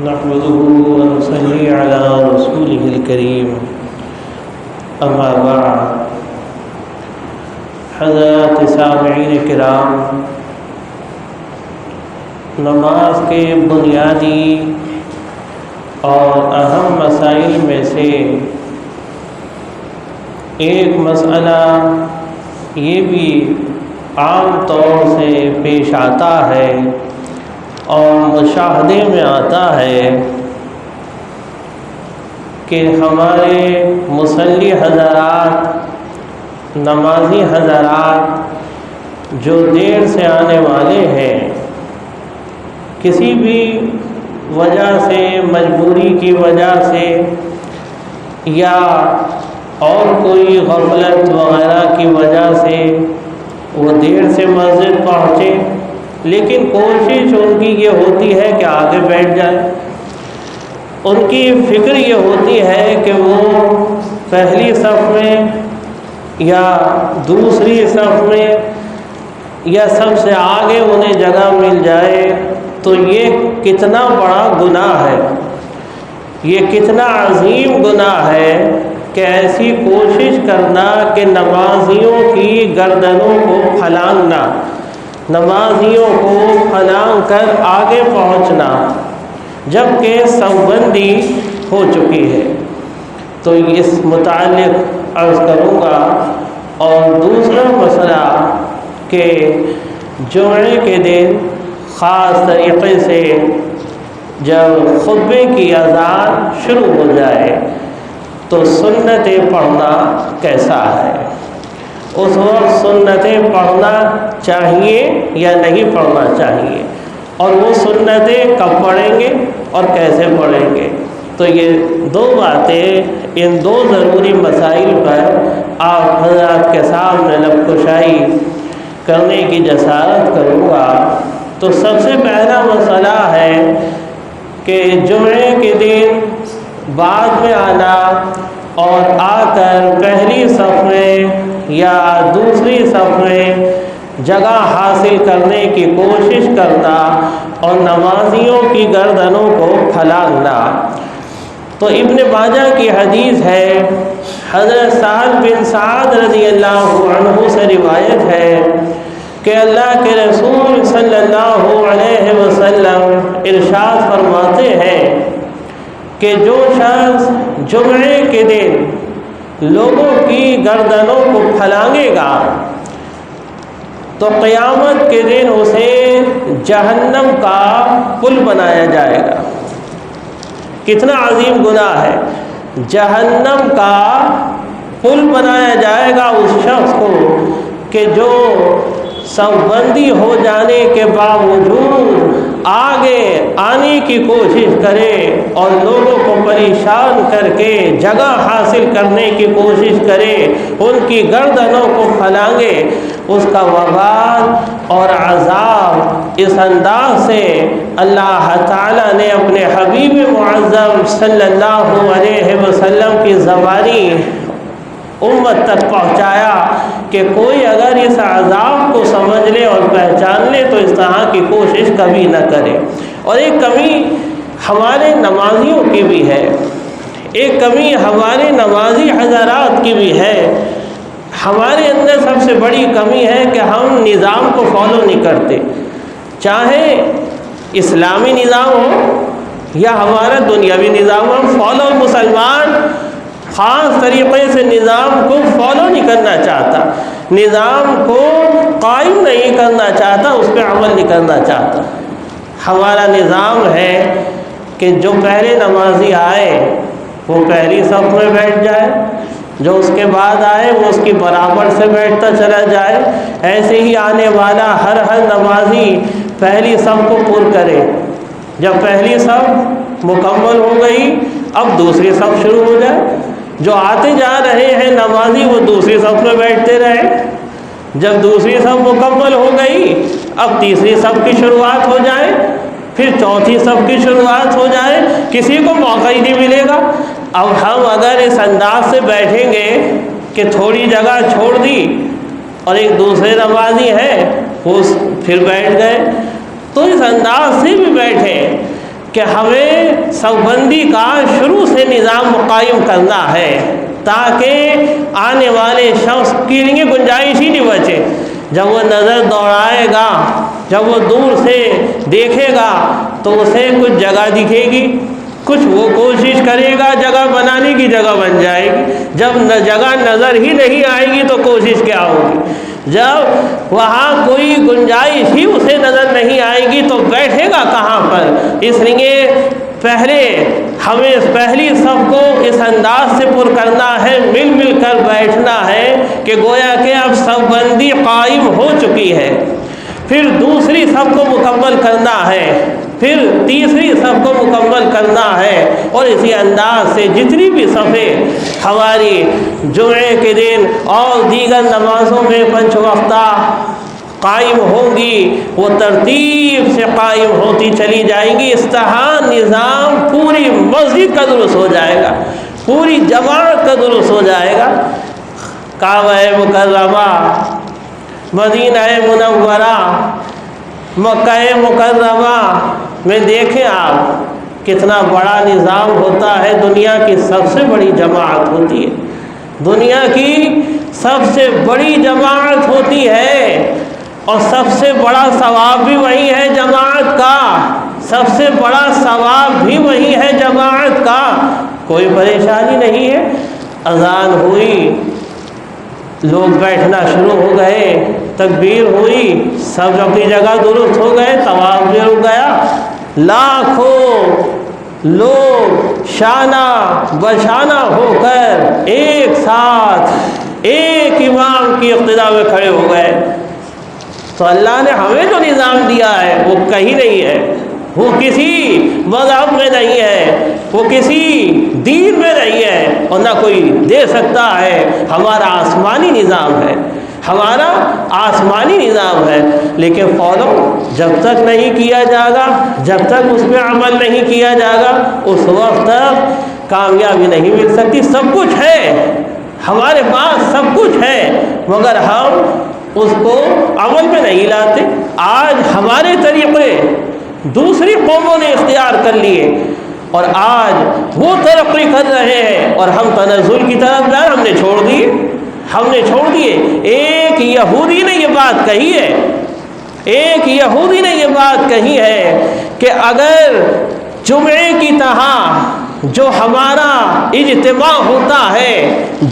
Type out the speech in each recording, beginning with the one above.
نحمده ونصلي على رسوله الكريم اما بعد حضرات سامعین کرام، نماز کے بنیادی اور اہم مسائل میں سے ایک مسئلہ یہ بھی عام طور سے پیش آتا ہے اور مشاہدے میں آتا ہے کہ ہمارے مصلی حضرات، نمازی حضرات جو دیر سے آنے والے ہیں، کسی بھی وجہ سے، مجبوری کی وجہ سے یا اور کوئی غفلت وغیرہ کی وجہ سے وہ دیر سے مسجد پہنچے، لیکن کوشش ان کی یہ ہوتی ہے کہ آگے بیٹھ جائے۔ ان کی فکر یہ ہوتی ہے کہ وہ پہلی صف میں یا دوسری صف میں یا سب سے آگے انہیں جگہ مل جائے، تو یہ کتنا بڑا گناہ ہے، یہ کتنا عظیم گناہ ہے کہ ایسی کوشش کرنا کہ نمازیوں کی گردنوں کو پھلانگنا، نمازیوں کو پھلانگ کر آگے پہنچنا، جبکہ صف بندی ہو چکی ہے۔ تو اس متعلق عرض کروں گا۔ اور دوسرا مسئلہ کہ جمعے کے دن خاص طریقے سے جب خطبے کی اذان شروع ہو جائے تو سنتیں پڑھنا کیسا ہے، اس وقت سنتیں پڑھنا چاہیے یا نہیں پڑھنا چاہیے، اور وہ سنتیں کب پڑھیں گے اور کیسے پڑھیں گے۔ تو یہ دو باتیں، ان دو ضروری مسائل پر آپ حضرات کے سامنے لب کشائی کرنے کی جسارت کروں گا۔ تو سب سے پہلا مسئلہ ہے کہ جمعے کے دن بعد میں آنا اور آ کر پہلی صف میں یا دوسری صف میں جگہ حاصل کرنے کی کوشش کرنا اور نمازیوں کی گردنوں کو پھلانگنا۔ تو ابن ماجہ کی حدیث ہے، حضرت سعد بن سعد رضی اللہ عنہ سے روایت ہے کہ اللہ کے رسول صلی اللہ علیہ وسلم ارشاد فرماتے ہیں کہ جو شخص جمعے کے دن لوگوں کی گردنوں کو پھلانگے گا تو قیامت کے دن اسے جہنم کا پل بنایا جائے گا۔ کتنا عظیم گناہ ہے، جہنم کا پل بنایا جائے گا اس شخص کو کہ جو صف بندی ہو جانے کے باوجود آگے آنے کی کوشش کرے اور لوگوں کو پریشان کر کے جگہ حاصل کرنے کی کوشش کرے، ان کی گردنوں کو پھلانگے۔ اس کا وبال اور عذاب اس انداز سے اللہ تعالیٰ نے اپنے حبیب معظم صلی اللہ علیہ وسلم کی زبانی امت تک پہنچایا کہ کوئی اگر اس عذاب کو سمجھ لے اور پہچان لے تو اس طرح کی کوشش کبھی نہ کرے۔ اور ایک کمی ہمارے نمازیوں کی بھی ہے، ایک کمی ہمارے نمازی حضرات کی بھی ہے۔ ہمارے اندر سب سے بڑی کمی ہے کہ ہم نظام کو فالو نہیں کرتے، چاہے اسلامی نظام ہو یا ہمارا دنیاوی نظام ہو۔ فالو مسلمان خاص طریقے سے نظام کو فالو نہیں کرنا چاہتا، نظام کو قائم نہیں کرنا چاہتا، اس پہ عمل نہیں کرنا چاہتا۔ ہمارا نظام ہے کہ جو پہلے نمازی آئے وہ پہلی صف میں بیٹھ جائے، جو اس کے بعد آئے وہ اس کی برابر سے بیٹھتا چلا جائے، ایسے ہی آنے والا ہر نمازی پہلی صف کو پر کرے۔ جب پہلی صف مکمل ہو گئی اب دوسری صف شروع ہو جائے، جو آتے جا رہے ہیں نمازی وہ دوسری صف میں بیٹھتے رہے، جب دوسری صف مکمل ہو گئی اب تیسری صف کی شروعات ہو جائے، پھر چوتھی صف کی شروعات ہو جائے، کسی کو موقع ہی نہیں ملے گا۔ اب ہم اگر اس انداز سے بیٹھیں گے کہ تھوڑی جگہ چھوڑ دی اور ایک دوسرے نمازی ہیں وہ پھر بیٹھ گئے، تو اس انداز سے بھی بیٹھیں کہ ہمیں صفبندی کا شروع سے نظام قائم کرنا ہے تاکہ آنے والے شخص کے لیے گنجائش ہی نہیں بچے۔ جب وہ نظر دوڑائے گا، جب وہ دور سے دیکھے گا تو اسے کچھ جگہ دکھے گی، کچھ وہ کوشش کرے گا جگہ بنانے کی، جگہ بن جائے گی۔ جب جگہ نظر ہی نہیں آئے گی تو کوشش کیا ہوگی؟ جب وہاں کوئی گنجائش ہی اسے نظر نہیں آئے گی تو بیٹھے گا کہاں پر؟ اس لیے پہلے ہمیں پہلی صف کو اس انداز سے پر کرنا ہے، مل مل کر بیٹھنا ہے کہ گویا کہ اب صف بندی قائم ہو چکی ہے۔ پھر دوسری صف کو مکمل کرنا ہے، پھر تیسری صف کو مکمل کرنا ہے، اور اسی انداز سے جتنی بھی صفیں ہماری جمعے کے دن اور دیگر نمازوں میں 5 وقتہ قائم ہوں گی وہ ترتیب سے قائم ہوتی چلی جائیں گی۔ اس طرح نظام پوری مسجد کا درست ہو جائے گا، پوری جماعت کا درست ہو جائے گا۔ کعبہ مکرمہ، مدینہ منورہ، مکہ مکرمہ میں دیکھیں آپ کتنا بڑا نظام ہوتا ہے۔ دنیا کی سب سے بڑی جماعت ہوتی ہے، دنیا کی سب سے بڑی جماعت ہوتی ہے، اور سب سے بڑا ثواب بھی وہی ہے جماعت کا، سب سے بڑا ثواب بھی وہی ہے جماعت کا۔ کوئی پریشانی نہیں ہے، اذان ہوئی، لوگ بیٹھنا شروع ہو گئے، تکبیر ہوئی، سب اپنی جگہ درست ہو گئے، طواف بھی رک گیا، لاکھوں لوگ شانہ بشانہ ہو کر ایک ساتھ ایک امام کی اقتداء میں کھڑے ہو گئے۔ تو اللہ نے ہمیں جو نظام دیا ہے وہ کہیں نہیں ہے، وہ کسی مذہب میں نہیں ہے، وہ کسی دین میں نہیں ہے، اور نہ کوئی دے سکتا ہے۔ ہمارا آسمانی نظام ہے، ہمارا آسمانی نظام ہے، لیکن فالو جب تک نہیں کیا جائے گا، جب تک اس پہ عمل نہیں کیا جائے گا، اس وقت تک کامیابی نہیں مل سکتی۔ سب کچھ ہے ہمارے پاس، سب کچھ ہے، مگر ہم اس کو عمل میں نہیں لاتے۔ آج ہمارے طریقے دوسری قوموں نے اختیار کر لیے، اور آج وہ ترقی کر رہے ہیں اور ہم تنزل کی طرف جائیں، ہم نے چھوڑ دیے۔ ایک یہودی نے یہ بات کہی ہے، ایک یہودی نے یہ بات کہی ہے کہ اگر جمعے کی طرح جو ہمارا اجتماع ہوتا ہے،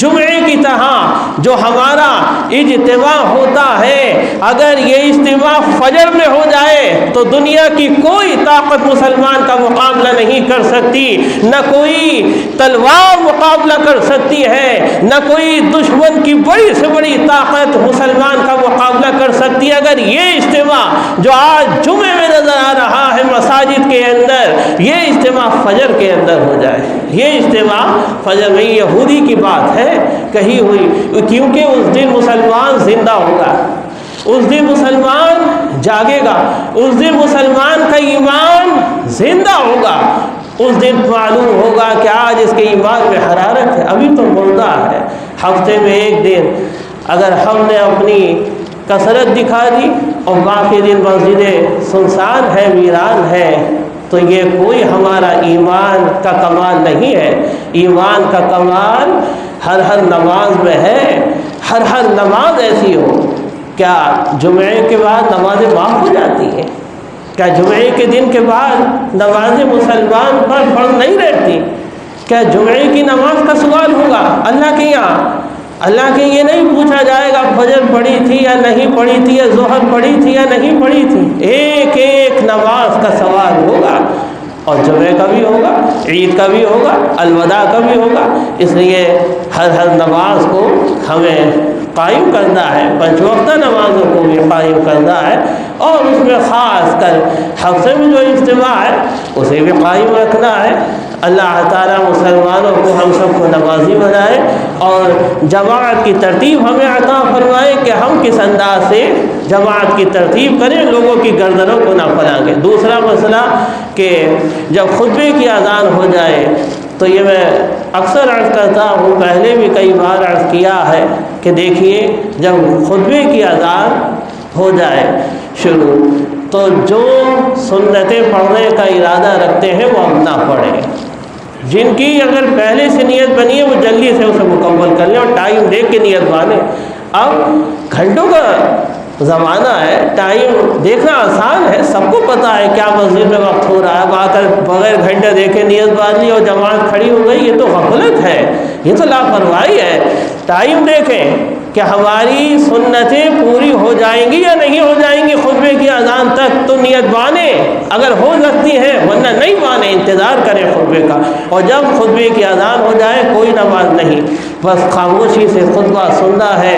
جمعے کی طرح جو ہمارا اجتماع ہوتا ہے، اگر یہ اجتماع فجر میں ہو جائے تو دنیا کی کوئی طاقت مسلمان کا مقابلہ نہیں کر سکتی، نہ کوئی تلوار مقابلہ کر سکتی ہے، نہ کوئی دشمن کی بڑی سے بڑی طاقت مسلمان کا مقابلہ کر سکتی ہے۔ اگر یہ اجتماع جو آج جمعے میں نظر آ رہا ہے مساجد کے اندر، یہ اجتماع فجر کے اندر ہو جائے، یہ اجتماع فجر میں، یہودی کی بات ہے کہی ہوئی، کیونکہ اس دن مسلمان زندہ ہوگا، اس دن مسلمان جاگے گا، اس دن مسلمان کا ایمان زندہ ہوگا، اس دن معلوم ہوگا کہ آج اس کے ایمان میں حرارت ہے، ابھی تو مردہ ہے۔ ہفتے میں ایک دن اگر ہم نے اپنی کثرت دکھا دی اور باقی دن مسجدیں سنسان ہے، ویران ہے، تو یہ کوئی ہمارا ایمان کا کمال نہیں ہے۔ ایمان کا کمال ہر نماز میں ہے، ہر نماز ایسی ہو۔ کیا جمعے کے بعد نمازیں معاف ہو جاتی ہیں؟ کیا جمعے کے دن کے بعد نمازیں مسلمان پر فرض نہیں رہتی؟ کیا جمعے کی نماز کا سوال ہوگا اللہ کے یہاں؟ اللہ کے یہ نہیں پوچھا جائے گا فجر پڑھی تھی یا نہیں پڑھی تھی، یا ظہر پڑھی تھی یا نہیں پڑھی تھی۔ ایک ایک نماز کا سوال ہوگا، اور جمعے کا بھی ہوگا، عید کا بھی ہوگا، الوداع کا بھی ہوگا۔ اس لیے ہر نماز کو ہمیں قائم کرنا ہے، 5 وقتہ نمازوں کو بھی قائم کرنا ہے، اور اس میں خاص کر ہفتے میں جو اجتماع ہے اسے بھی قائم رکھنا ہے۔ اللہ تعالیٰ مسلمانوں کو ہم سب کو نمازی بنائے اور جماعت کی ترتیب ہمیں عطا فرمائے کہ ہم کس انداز سے جماعت کی ترتیب کریں، لوگوں کی گردنوں کو نہ پھلانگے۔ دوسرا مسئلہ کہ جب خطبے کی اذان ہو جائے تو یہ میں اکثر عرض کرتا ہوں، پہلے بھی کئی بار عرض کیا ہے کہ دیکھیے جب خطبے کی اذان ہو جائے شروع، تو جو سنتیں پڑھنے کا ارادہ رکھتے ہیں وہ اب نہ پڑھیں. جن کی اگر پہلے سے نیت بنی ہے وہ جلدی سے اسے مکمل کر لیں اور ٹائم دیکھ کے نیت باندھیں. اب گھنٹوں کا زمانہ ہے، ٹائم دیکھنا آسان ہے، سب کو پتہ ہے کیا مسجد میں وقت ہو رہا ہے. اب آ کر بغیر گھنٹے دیکھے نیت باندھ لی اور جماعت کھڑی ہو گئی، یہ تو غفلت ہے، یہ تو لاپرواہی ہے. ٹائم دیکھیں کہ ہماری سنتیں پوری ہو جائیں گی یا نہیں ہو جائیں گی خطبے کی اذان تک، تو نیت باندھیں اگر ہو سکتی ہے، ورنہ نہیں باندھیں، انتظار کریں خطبے کا. اور جب خطبے کی اذان ہو جائے کوئی نماز نہیں، بس خاموشی سے خطبہ سننا ہے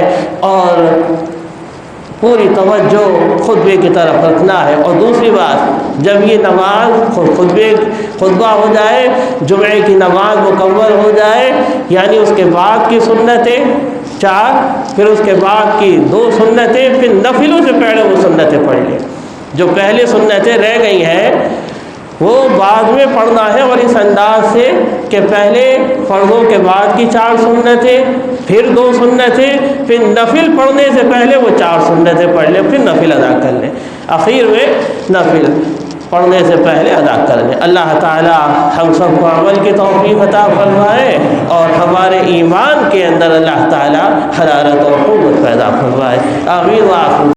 اور پوری توجہ خطبے کی طرف رکھنا ہے. اور دوسری بات، جب یہ نماز خطبہ ہو جائے، جمعے کی نماز مکمل ہو جائے، یعنی اس کے بعد کی سنتیں 4، پھر اس کے بعد کی 2 سنتیں، پھر نفلوں سے پہلے وہ سنتیں پڑھ لیں. جو پہلے سنتیں رہ گئی ہیں وہ بعد میں پڑھنا ہے، اور اس انداز سے کہ پہلے فرضوں کے بعد کی 4 سنتیں، پھر 2 سنتیں، پھر نفل پڑھنے سے پہلے وہ 4 سنتیں پڑھ لیں، پھر نفل ادا کر لیں، اخیر میں نفل پڑھنے سے پہلے ادا کر لیں. اللہ تعالی ہم سب کو عمل کی توفیق عطا فرمائے اور ہمارے ایمان کے اندر اللہ تعالی حرارت اور قوت پیدا فرمائے. آمین.